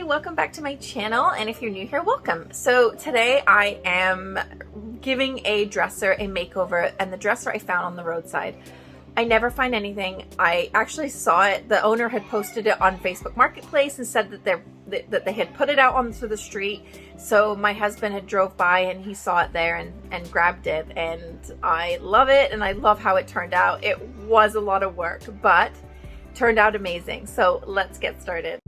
welcome back to my channel, and if you're new here, welcome. So today I am giving a dresser a makeover, and the dresser I found on the roadside. I never find anything. I actually saw it. The owner had posted it on Facebook Marketplace and said that they had put it out onto the street. So my husband had drove by and he saw it there and grabbed it, and I love it, and I love how it turned out. It was a lot of work, but turned out amazing. So let's get started.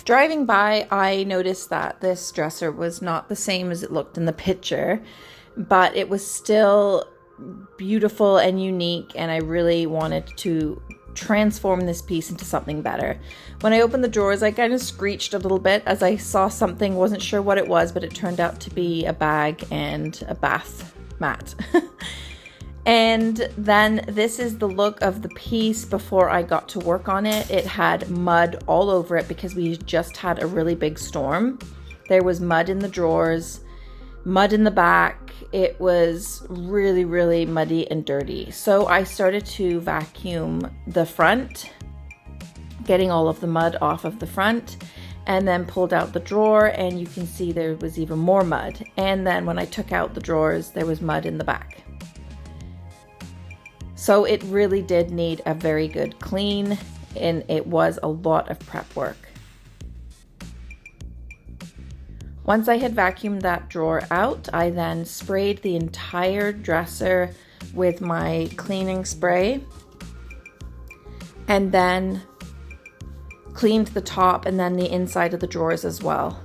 Driving by, I noticed that this dresser was not the same as it looked in the picture, but it was still beautiful and unique, and I really wanted to transform this piece into something better. When I opened the drawers, I kind of screeched a little bit as I saw something, wasn't sure what it was, but it turned out to be a bag and a bath mat. And then this is the look of the piece before I got to work on it. It had mud all over it because we just had a really big storm. There was mud in the drawers, mud in the back. It was really, really muddy and dirty. So I started to vacuum the front, getting all of the mud off of the front, and then pulled out the drawer, and you can see there was even more mud. And then when I took out the drawers, there was mud in the back. So it really did need a very good clean, and it was a lot of prep work. Once I had vacuumed that drawer out, I then sprayed the entire dresser with my cleaning spray, and then cleaned the top and then the inside of the drawers as well.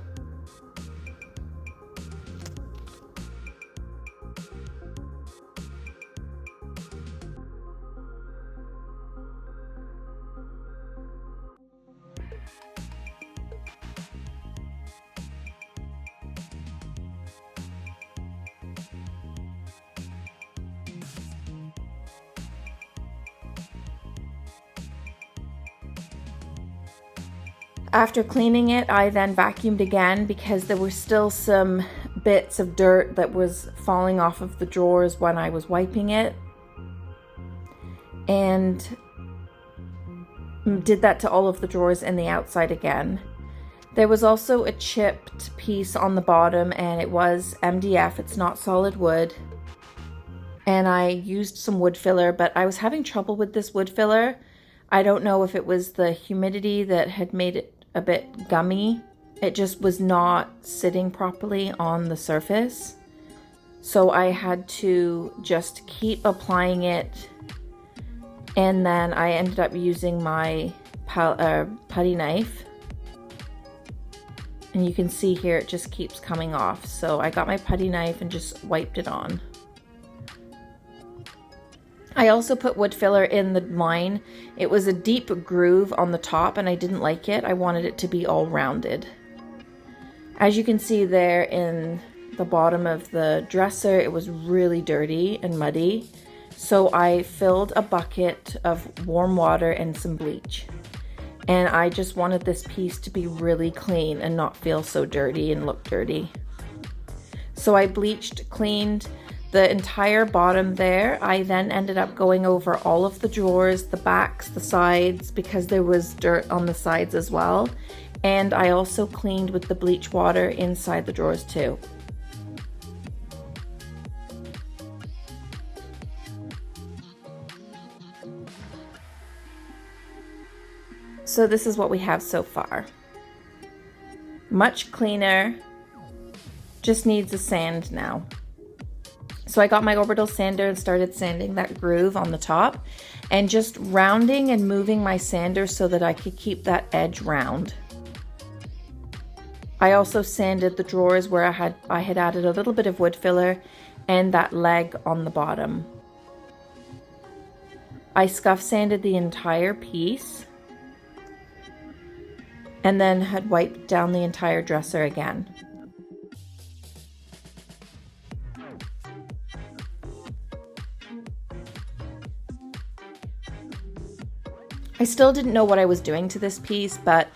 After cleaning it, I then vacuumed again because there were still some bits of dirt that was falling off of the drawers when I was wiping it, and did that to all of the drawers and the outside again. There was also a chipped piece on the bottom, and it was MDF, it's not solid wood, and I used some wood filler, but I was having trouble with this wood filler. I don't know if it was the humidity that had made it a bit gummy. It just was not sitting properly on the surface. So I had to just keep applying it, and then I ended up using my putty knife. And you can see here it just keeps coming off. So I got my putty knife and just wiped it on. I also put wood filler in the line. It was a deep groove on the top and I didn't like it. I wanted it to be all rounded. As you can see there in the bottom of the dresser, it was really dirty and muddy. So I filled a bucket of warm water and some bleach. And I just wanted this piece to be really clean and not feel so dirty and look dirty. So I bleached, cleaned the entire bottom there. I then ended up going over all of the drawers, the backs, the sides, because there was dirt on the sides as well. And I also cleaned with the bleach water inside the drawers too. So this is what we have so far. Much cleaner, just needs a sand now. So I got my orbital sander and started sanding that groove on the top, and just rounding and moving my sander so that I could keep that edge round. I also sanded the drawers where I had added a little bit of wood filler and that leg on the bottom. I scuff sanded the entire piece and then had wiped down the entire dresser again. I still didn't know what I was doing to this piece, but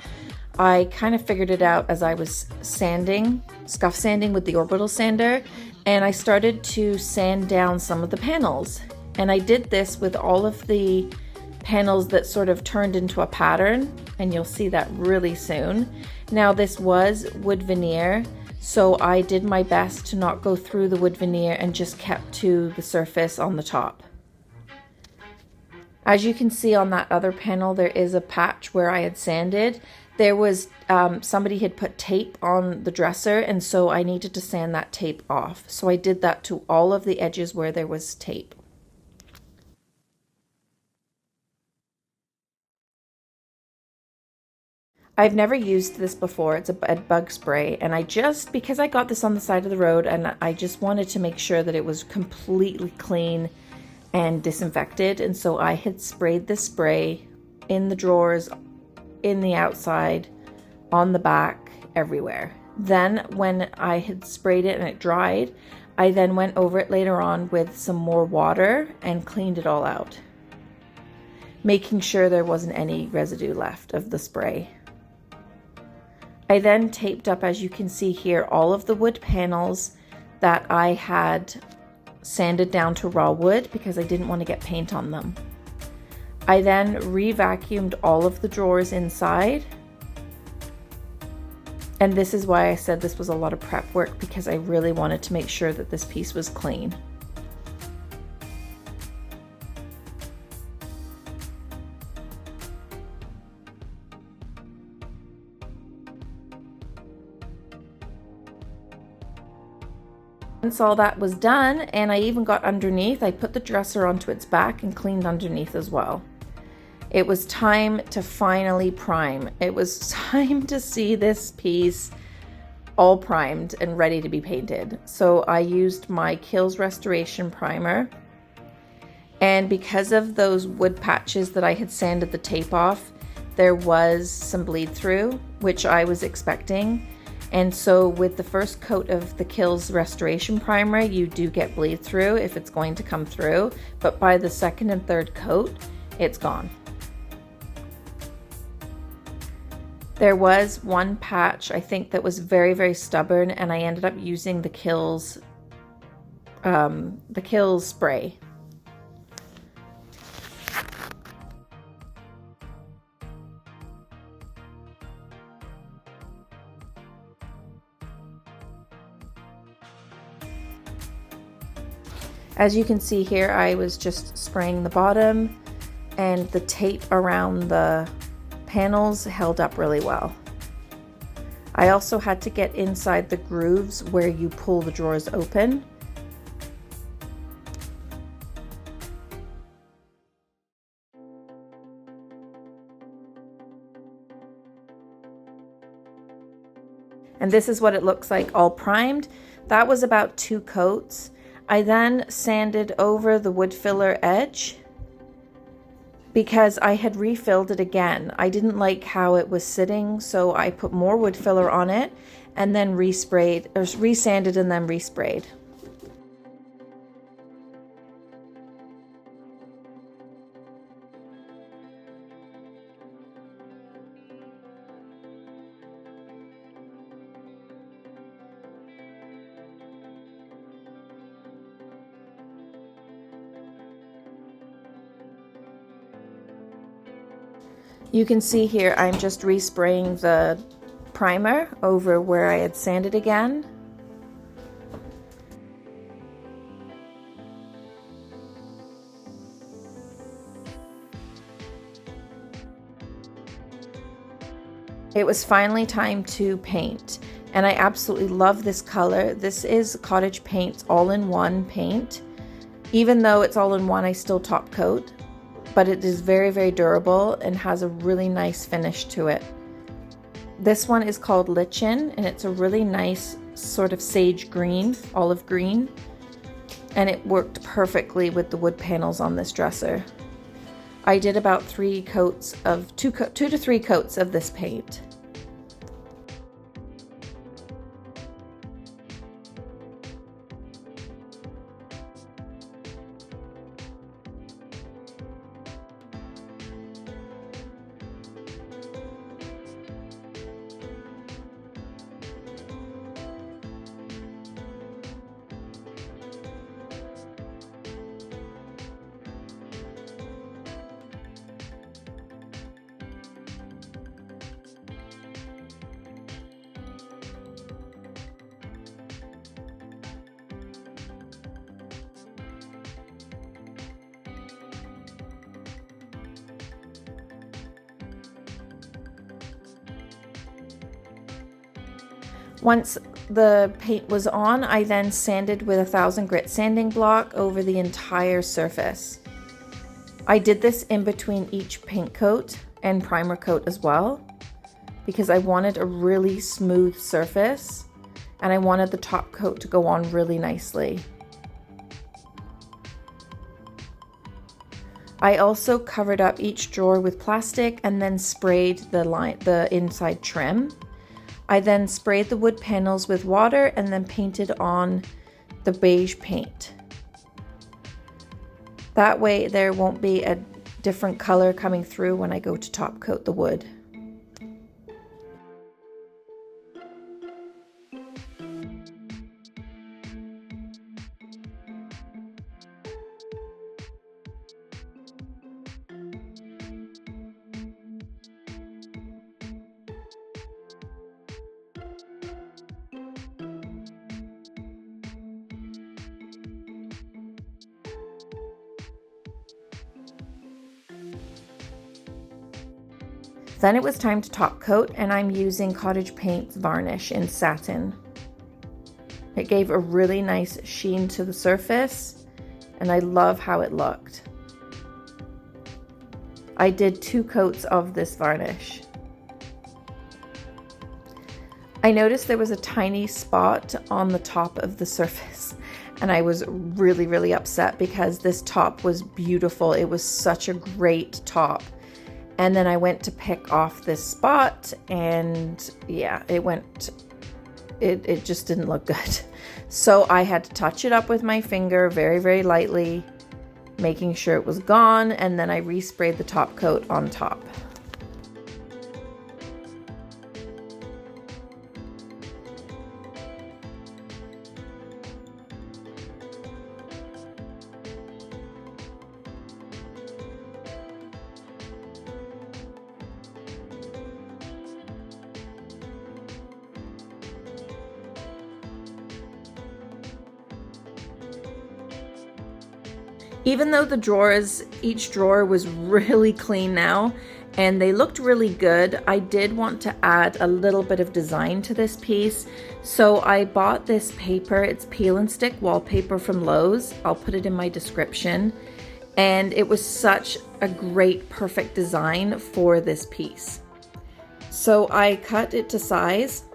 I kind of figured it out as I was sanding, scuff sanding with the orbital sander, and I started to sand down some of the panels. And I did this with all of the panels that sort of turned into a pattern, and you'll see that really soon. Now this was wood veneer, so I did my best to not go through the wood veneer and just kept to the surface on the top. As you can see on that other panel, there is a patch where I had sanded. There was, somebody had put tape on the dresser, and so I needed to sand that tape off. So I did that to all of the edges where there was tape. I've never used this before. It's a bug spray, and because I got this on the side of the road, and I just wanted to make sure that it was completely clean and disinfected, and so I had sprayed this spray in the drawers, in the outside, on the back, everywhere. Then when I had sprayed it and it dried, I then went over it later on with some more water and cleaned it all out, making sure there wasn't any residue left of the spray. I then taped up, as you can see here, all of the wood panels that I had sanded down to raw wood because I didn't want to get paint on them. I then re-vacuumed all of the drawers inside. And this is why I said this was a lot of prep work, because I really wanted to make sure that this piece was clean. Once all that was done, and I even got underneath, I put the dresser onto its back and cleaned underneath as well. It was time to finally prime. It was time to see this piece all primed and ready to be painted. So I used my Kiltz Restoration Primer, and because of those wood patches that I had sanded the tape off, there was some bleed through, which I was expecting. And so with the first coat of the Kiltz Restoration Primer, you do get bleed through if it's going to come through, but by the second and third coat, it's gone. There was one patch, I think, that was very, very stubborn, and I ended up using the Kiltz spray. As you can see here, I was just spraying the bottom, and the tape around the panels held up really well. I also had to get inside the grooves where you pull the drawers open. And this is what it looks like all primed. That was about 2 coats. I then sanded over the wood filler edge because I had refilled it again. I didn't like how it was sitting, so I put more wood filler on it and then resprayed, or resanded and then resprayed. You can see here I'm just respraying the primer over where I had sanded again. It was finally time to paint, and I absolutely love this color. This is Cottage Paint's all-in-one paint. Even though it's all-in-one, I still top coat, but it is very, very durable and has a really nice finish to it. This one is called Lichen, and it's a really nice sort of sage green, olive green, and it worked perfectly with the wood panels on this dresser. I did about 3 coats of 2 to 3 coats of this paint. Once the paint was on, I then sanded with a 1000 grit sanding block over the entire surface. I did this in between each paint coat and primer coat as well, because I wanted a really smooth surface and I wanted the top coat to go on really nicely. I also covered up each drawer with plastic and then sprayed the inside trim. I then sprayed the wood panels with water and then painted on the beige paint. That way there won't be a different color coming through when I go to top coat the wood. Then it was time to top coat, and I'm using Cottage Paint's Varnish in Satin. It gave a really nice sheen to the surface, and I love how it looked. I did 2 coats of this varnish. I noticed there was a tiny spot on the top of the surface, and I was really upset because this top was beautiful. It was such a great top. And then I went to pick off this spot, and yeah, it just didn't look good. So I had to touch it up with my finger very lightly, making sure it was gone, and then I resprayed the top coat on top. Even though each drawer was really clean now and they looked really good, I did want to add a little bit of design to this piece. So I bought this paper. It's peel and stick wallpaper from Lowe's. I'll put it in my description. And it was such a great, perfect design for this piece. So I cut it to size,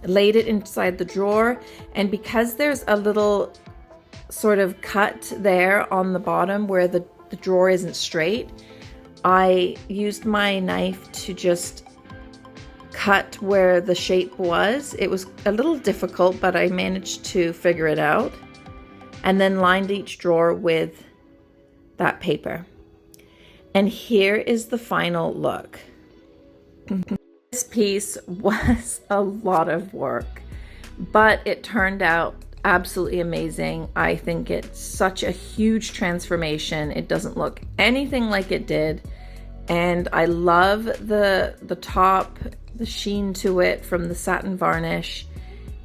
laid it inside the drawer, and because there's a little sort of cut there on the bottom where the drawer isn't straight, I used my knife to just cut where the shape was. It was a little difficult, but I managed to figure it out, and then lined each drawer with that paper. And here is the final look. This piece was a lot of work, but it turned out absolutely amazing. I think it's such a huge transformation. It doesn't look anything like it did, and I love the top, the sheen to it from the satin varnish,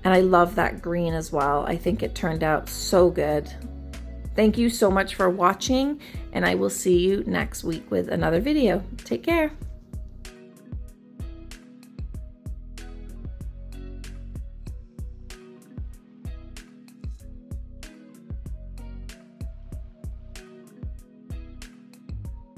and I love that green as well. I think it turned out so good. Thank you so much for watching, and I will see you next week with another video. Take care.